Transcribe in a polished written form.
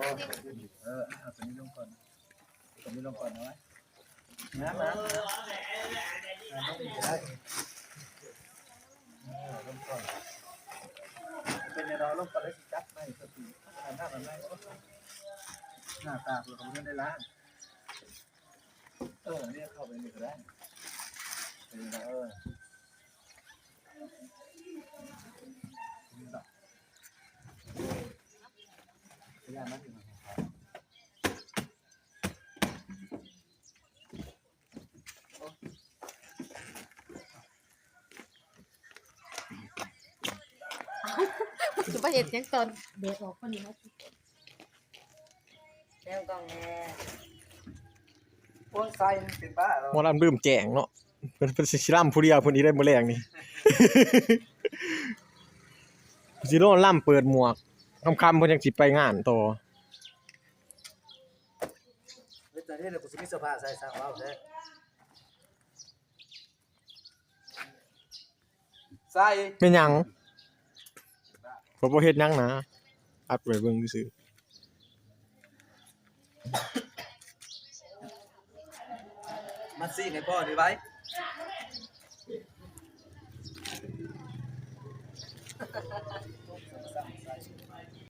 เอาตัวนี้ลงก่อนตัวนี้ลงก่อนนะน้ำลงได้ลงก่อนเป็นในเราลงก่อนได้สิจับไม่สติหน้ามันไม่หน้าตาเราไม่ได้ล้างเนี่ยเข้าไปนี่ก็ได้เป็นไงพยายามมาถึงสุภาพเอกยังตอนเด็กออกคนนี้นะแนวกองแน่พวกทรายเป็นบ้าเราหมอลำลืมแจงเนาะเพิ่นสิล่ำผู้เดียวเพิ่นอีได้มื้อแรงนี่ สิโลล่ำเปิดหมวกค่ำๆเพิ่นจังสิไปงานต่อเวทนี้เรากูสิมีเสื้อผ้าใส่สาวเอาแท้ใส่เป็นหยังผมบ่เฮ็ดหยังนะอัดไว้เบิ่งซื่อมาซี่ให้พ่อดีไว้